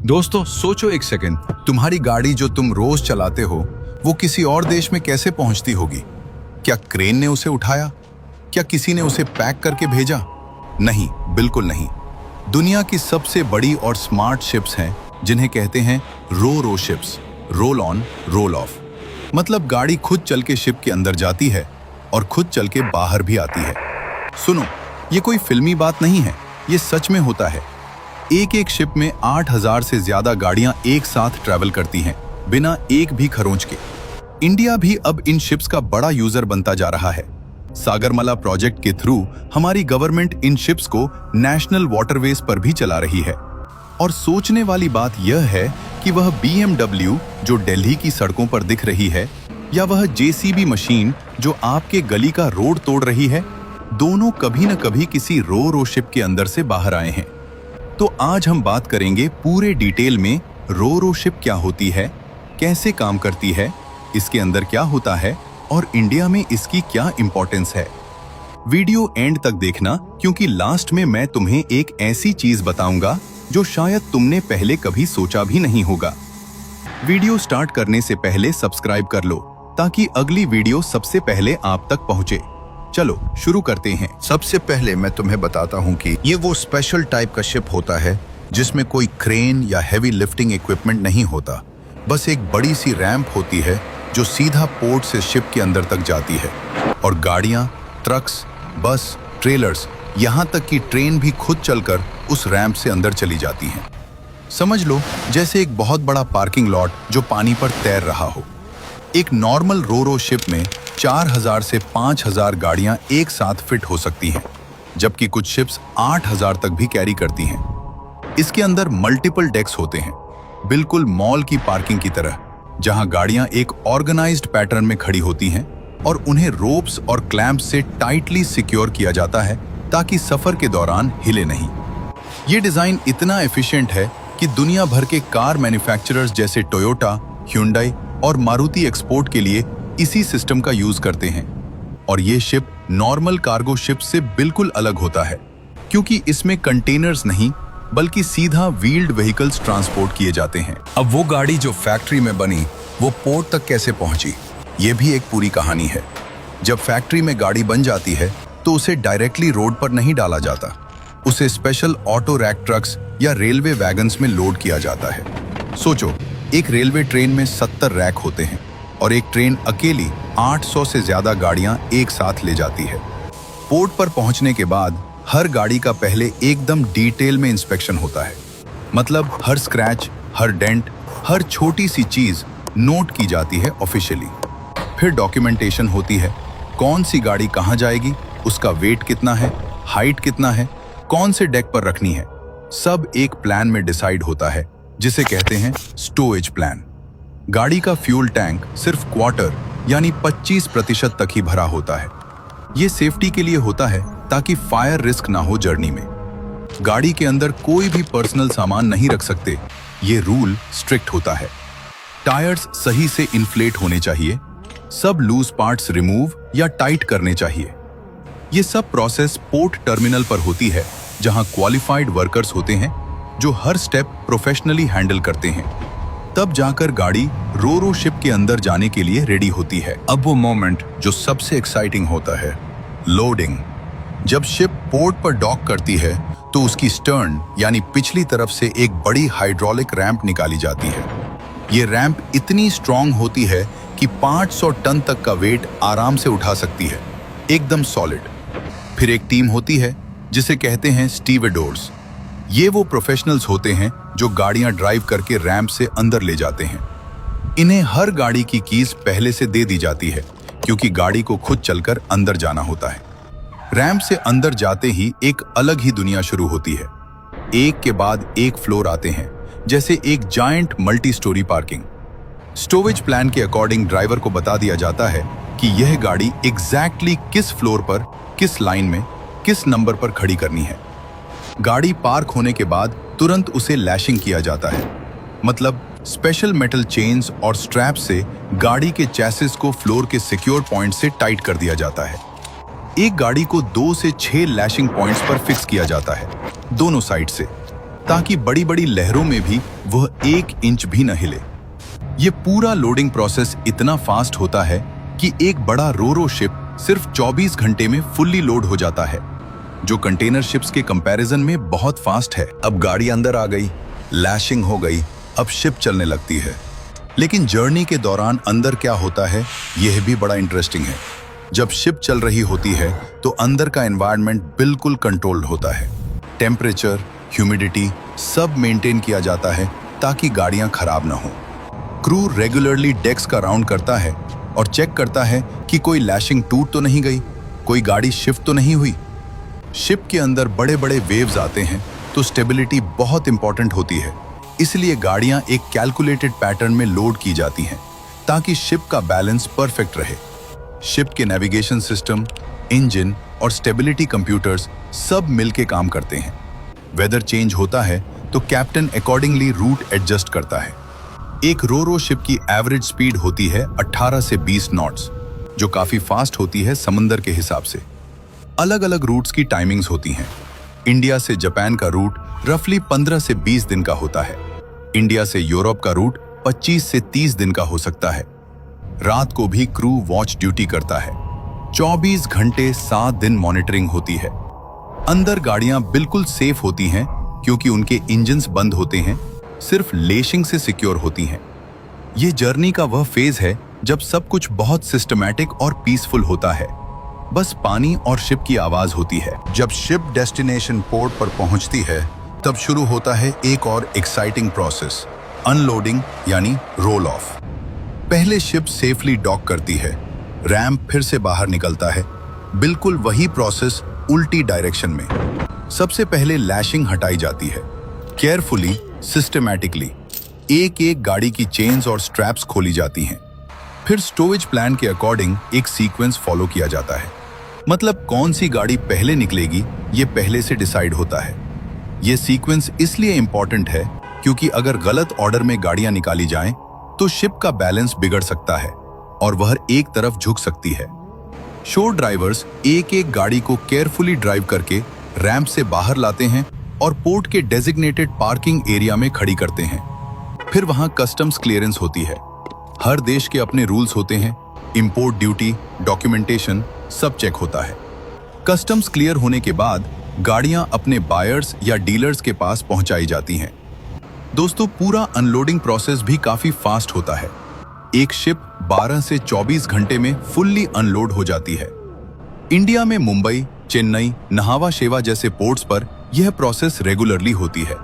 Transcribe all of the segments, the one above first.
दोस्तों सोचो एक सेकंड, तुम्हारी गाड़ी जो तुम रोज चलाते हो वो किसी और देश में कैसे पहुंचती होगी? क्या क्रेन ने उसे उठाया? क्या किसी ने उसे पैक करके भेजा? नहीं, बिल्कुल नहीं। दुनिया की सबसे बड़ी और स्मार्ट शिप्स हैं जिन्हें कहते हैं ro ships, roll on roll off. मतलब गाड़ी खुद चल के शिप के अंदर जाती है और खुद चल के बाहर भी आती है। सुनो, ये कोई फिल्मी बात नहीं है, ये सच में होता है। एक एक शिप में 8000 से ज्यादा गाड़ियां एक साथ ट्रैवल करती हैं, बिना एक भी खरोंच के। इंडिया भी अब इन शिप्स का बड़ा यूजर बनता जा रहा है। सागरमाला प्रोजेक्ट के थ्रू हमारी गवर्नमेंट इन शिप्स को नेशनल वाटरवेज पर भी चला रही है। और सोचने वाली बात यह है कि वह BMW जो दिल्ली की सड़कों पर दिख रही है, या वह JCB मशीन जो आपके गली का रोड तोड़ रही है, दोनों कभी न कभी किसी रो शिप के अंदर से बाहर आए हैं। तो आज हम बात करेंगे पूरे डिटेल में रो शिप क्या होती है, कैसे काम करती है, इसके अंदर क्या होता है और इंडिया में इसकी क्या इंपॉर्टेंस है। वीडियो एंड तक देखना, क्योंकि लास्ट में मैं तुम्हें एक ऐसी चीज बताऊंगा जो शायद तुमने पहले कभी सोचा भी नहीं होगा। वीडियो स्टार्ट करने से पहले सब्सक्राइब कर लो ताकि अगली वीडियो सबसे पहले आप तक पहुंचे। चलो शुरू करते हैं। सबसे पहले मैं तुम्हें बताता हूँ कि ये वो स्पेशल टाइप का शिप होता है जिसमें कोई क्रेन या हैवी लिफ्टिंग इक्विपमेंट नहीं होता। बस एक बड़ी सी रैंप होती है जो सीधा पोर्ट से शिप के अंदर तक जाती है, और गाड़ियाँ, ट्रक्स, बस, ट्रेलर्स, यहाँ तक कि ट्रेन भी खुद चलकर उस रैंप से अंदर चली जाती हैं। समझ लो जैसे एक बहुत बड़ा पार्किंग लॉट जो पानी पर तैर रहा हो। एक नॉर्मल रो शिप में 4000 से 5000 गाड़ियां एक साथ फिट हो सकती हैं, जबकि कुछ शिप्स 8000 तक भी कैरी करती हैं। इसके अंदर मल्टीपल डेक्स होते हैं, बिल्कुल मॉल की पार्किंग की तरह, जहां गाड़ियां एक ऑर्गेनाइज्ड पैटर्न में खड़ी होती हैं और उन्हें रोप्स और क्लैंप्स से टाइटली सिक्योर किया जाता है ताकि सफर के दौरान हिले नहीं। ये डिजाइन इतना एफिशिएंट है कि दुनिया भर के कार मैन्युफैक्चरर्स जैसे टोयोटा, ह्यूंडई और मारुति एक्सपोर्ट के लिए इसी सिस्टम का यूज करते हैं। और ये शिप नॉर्मल कार्गो शिप से बिल्कुल अलग होता है, क्योंकि इसमें कंटेनर्स नहीं बल्कि सीधा व्हील्ड व्हीकल्स ट्रांसपोर्ट किए जाते हैं। अब वो गाड़ी जो फैक्ट्री में बनी वो पोर्ट तक कैसे पहुंची, ये भी एक पूरी कहानी है। जब फैक्ट्री में गाड़ी बन जाती है तो उसे डायरेक्टली रोड पर नहीं डाला जाता, उसे स्पेशल ऑटो रैक ट्रक्स या रेलवे वैगन्स में लोड किया जाता है। सोचो, एक रेलवे ट्रेन में 70 रैक होते हैं और एक ट्रेन अकेली 800 से ज्यादा गाड़ियां एक साथ ले जाती है। पोर्ट पर पहुंचने के बाद हर गाड़ी का पहले एकदम डिटेल में इंस्पेक्शन होता है। मतलब हर स्क्रैच, हर डेंट, हर छोटी सी चीज नोट की जाती है ऑफिशियली। फिर डॉक्यूमेंटेशन होती है, कौन सी गाड़ी कहां जाएगी, उसका वेट कितना है, हाइट कितना है, कौन से डेक पर रखनी है, सब एक प्लान में डिसाइड होता है जिसे कहते हैं स्टोरेज प्लान। गाड़ी का फ्यूल टैंक सिर्फ क्वार्टर यानी 25% तक ही भरा होता है। ये सेफ्टी के लिए होता है ताकि फायर रिस्क ना हो जर्नी में। गाड़ी के अंदर कोई भी पर्सनल सामान नहीं रख सकते, ये रूल स्ट्रिक्ट होता है। टायर्स सही से इन्फ्लेट होने चाहिए, सब लूज पार्ट्स रिमूव या टाइट करने चाहिए। ये सब प्रोसेस पोर्ट टर्मिनल पर होती है, जहां क्वालिफाइड वर्कर्स होते हैं जो हर स्टेप प्रोफेशनली हैंडल करते हैं। तब जाकर गाड़ी रो शिप के अंदर जाने के लिए रेडी होती है। अब वो मोमेंट जो सबसे एक्साइटिंग होता है, लोडिंग। जब शिप पोर्ट पर डॉक करती है तो उसकी स्टर्न यानी पिछली तरफ से एक बड़ी हाइड्रोलिक रैंप निकाली जाती है। ये रैंप इतनी स्ट्रॉन्ग होती है कि 500 टन तक का वेट आराम से उठा सकती है, एकदम सॉलिड। फिर एक टीम होती है जिसे कहते हैं स्टीवेडोर्स। ये वो प्रोफेशनल्स होते हैं जो गाड़ियां ड्राइव करके रैंप से अंदर ले जाते हैं। इन्हें हर गाड़ी की कीज पहले से दे दी जाती है, क्योंकि गाड़ी को खुद चलकर अंदर जाना होता है। रैंप से अंदर जाते ही एक अलग ही दुनिया शुरू होती है। एक के बाद एक फ्लोर आते हैं, जैसे एक giant multi storey parking. Storage plan के अकॉर्डिंग ड्राइवर को बता दिया जाता है कि यह गाड़ी एग्जैक्टली किस फ्लोर पर, किस लाइन में, किस नंबर पर खड़ी करनी है। गाड़ी पार्क होने के बाद तुरंत उसे लैशिंग किया जाता है। मतलब स्पेशल मेटल चेन्स और स्ट्रैप से गाड़ी के चैसिस को फ्लोर के सिक्योर पॉइंट से टाइट कर दिया जाता है। एक गाड़ी को 2 से 6 लैशिंग पॉइंट्स पर फिक्स किया जाता है, दोनों साइड से, ताकि बड़ी बड़ी लहरों में भी वह 1 इंच भी न हिले। ये पूरा लोडिंग प्रोसेस इतना फास्ट होता है कि एक बड़ा रोरो शिप सिर्फ 24 घंटे में फुल्ली लोड हो जाता है, जो कंटेनर शिप्स के कंपैरिजन में बहुत फास्ट है। अब गाड़ी अंदर आ गई, लैशिंग हो गई, अब शिप चलने लगती है। लेकिन जर्नी के दौरान अंदर क्या होता है यह भी बड़ा इंटरेस्टिंग है। जब शिप चल रही होती है तो अंदर का एनवायरनमेंट बिल्कुल कंट्रोल्ड होता है। टेम्परेचर, ह्यूमिडिटी सब मेंटेन किया जाता है ताकि गाड़ियां खराब ना हो। क्रू रेगुलरली डेक्स का राउंड करता है और चेक करता है कि कोई लैशिंग टूट तो नहीं गई, कोई गाड़ी शिफ्ट तो नहीं हुई। शिप के अंदर बड़े बड़े वेव्स आते हैं तो स्टेबिलिटी बहुत इंपॉर्टेंट होती है, इसलिए गाड़ियां एक कैलकुलेटेड पैटर्न में लोड की जाती हैं ताकि शिप का बैलेंस परफेक्ट रहे। शिप के नेविगेशन सिस्टम, इंजन और स्टेबिलिटी कंप्यूटर्स सब मिलके काम करते हैं। वेदर चेंज होता है तो कैप्टन अकॉर्डिंगली रूट एडजस्ट करता है। एक रोरो शिप की एवरेज स्पीड होती है 18 से 20 नॉट्स, जो काफी फास्ट होती है समंदर के हिसाब से। अलग अलग रूट्स की टाइमिंग्स होती हैं। इंडिया से जापान का रूट रफली 15 से 20 दिन का होता है। इंडिया से यूरोप का रूट 25 से 30 दिन का हो सकता है। रात को भी क्रू वॉच ड्यूटी करता है। 24 घंटे 7 दिन मॉनिटरिंग होती है। अंदर गाड़ियां बिल्कुल सेफ होती हैं क्योंकि उनके इंजन्स बंद होते हैं, सिर्फ लेशिंग से सिक्योर होती हैं। ये जर्नी का वह फेज है जब सब कुछ बहुत सिस्टमैटिक और पीसफुल होता है। बस पानी और शिप की आवाज होती है। जब शिप डेस्टिनेशन पोर्ट पर पहुंचती है तब शुरू होता है एक और एक्साइटिंग प्रोसेस, अनलोडिंग यानी रोल ऑफ। पहले शिप सेफली डॉक करती है, रैंप फिर से बाहर निकलता है। बिल्कुल वही प्रोसेस उल्टी डायरेक्शन में। सबसे पहले लैशिंग हटाई जाती है, केयरफुली, सिस्टमैटिकली। एक एक गाड़ी की चेन्स और स्ट्रैप्स खोली जाती हैं। फिर स्टोरेज प्लान के अकॉर्डिंग एक सीक्वेंस फॉलो किया जाता है। मतलब कौन सी गाड़ी पहले निकलेगी ये पहले से डिसाइड होता है। ये सीक्वेंस इसलिए इंपॉर्टेंट है क्योंकि अगर गलत ऑर्डर में गाड़ियां निकाली जाएं तो शिप का बैलेंस बिगड़ सकता है और वह एक तरफ झुक सकती है। शोर ड्राइवर्स एक एक गाड़ी को केयरफुली ड्राइव करके रैंप से बाहर लाते हैं और पोर्ट के डेजिग्नेटेड पार्किंग एरिया में खड़ी करते हैं। फिर वहां कस्टम्स क्लियरेंस होती है। हर देश के अपने रूल्स होते हैं। इंपोर्ट ड्यूटी, डॉक्यूमेंटेशन सब चेक होता है। कस्टम्स क्लियर होने के बाद गाड़ियां अपने बायर्स या डीलर्स के पास पहुंचाई जाती हैं। दोस्तों, पूरा अनलोडिंग प्रोसेस भी काफी फास्ट होता है। एक शिप 12 से 24 घंटे में फुल्ली अनलोड हो जाती है। इंडिया में मुंबई, चेन्नई, नहावा शेवा जैसे पोर्ट्स पर यह प्रोसेस रेगुलरली होती है।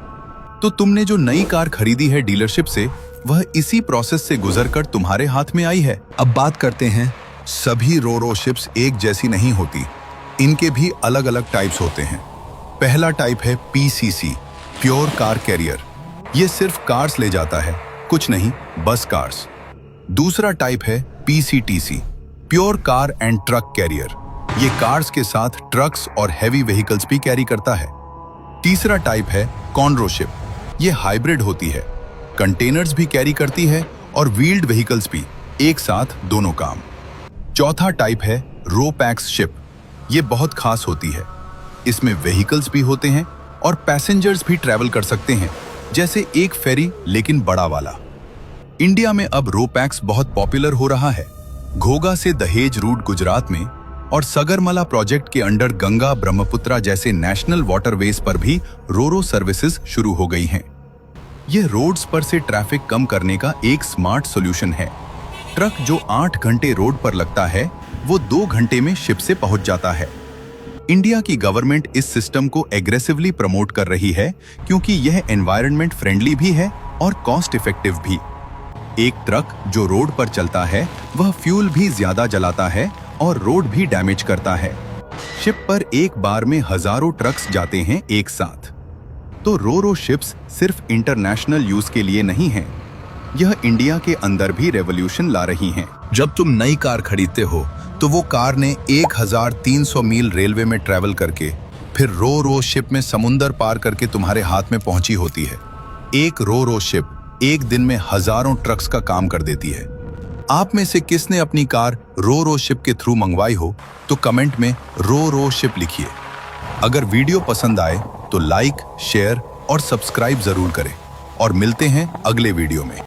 तो तुमने जो नई कार खरीदी है डीलरशिप से, वह इसी प्रोसेस से गुजरकर तुम्हारे हाथ में आई है। अब बात करते हैं, सभी रोरो शिप्स एक जैसी नहीं होती। इनके भी अलग अलग टाइप्स होते हैं। पहला टाइप है पीसीसी, प्योर कार कैरियर। ये सिर्फ कार्स ले जाता है, कुछ नहीं, बस कार्स। दूसरा टाइप है PCTC, pure car and truck carrier. ये कार्स के साथ ट्रक्स और हैवी व्हीकल्स भी कैरी करता है। तीसरा टाइप है कॉन्ड्रो शिप। ये हाइब्रिड होती है, कंटेनर्स भी कैरी करती है और व्हील्ड व्हीकल्स भी, एक साथ दोनों काम। चौथा टाइप है रो पैक्स शिप। ये बहुत खास होती है। इसमें व्हीकल्स भी होते हैं और पैसेंजर्स भी ट्रैवल कर सकते हैं, जैसे एक फेरी लेकिन बड़ा वाला। इंडिया में अब रो पैक्स बहुत पॉपुलर हो रहा है। घोगा से दहेज रूट गुजरात में और सगरमला प्रोजेक्ट के अंडर गंगा ब्रह्मपुत्रा जैसे नेशनल वाटरवेज पर भी रोरो सर्विसेज शुरू हो गई हैं। यह रोड्स पर से ट्रैफिक कम करने का एक स्मार्ट सॉल्यूशन है। ट्रक जो 8 घंटे रोड पर लगता है, वो 2 घंटे में शिप से पहुंच जाता है। इंडिया की गवर्नमेंट इस सिस्टम को एग्रेसिवली प्रमोट कर रही है क्योंकि यह एनवायरनमेंट फ्रेंडली भी है और कॉस्ट इफेक्टिव भी। एक ट्रक जो रोड पर चलता है वह फ्यूल भी ज्यादा जलाता है और रोड भी डैमेज करता है। शिप पर एक बार में हजारों ट्रक्स जाते हैं एक साथ। तो रोरो शिप्स सिर्फ इंटरनेशनल यूज के लिए नहीं हैं, यह इंडिया के अंदर भी रेवोल्यूशन ला रही हैं। जब तुम नई कार खरीदते हो तो वो कार ने 1300 मील रेलवे में ट्रैवल करके फिर रो शिप में समुंदर पार करके तुम्हारे हाथ में पहुंची होती है। एक रो शिप एक दिन में हजारों ट्रक्स का काम कर देती है। आप में से किसने अपनी कार रो शिप के थ्रू मंगवाई हो तो कमेंट में रो शिप लिखिए। अगर वीडियो पसंद आए तो लाइक, शेयर और सब्सक्राइब जरूर करें और मिलते हैं अगले वीडियो में।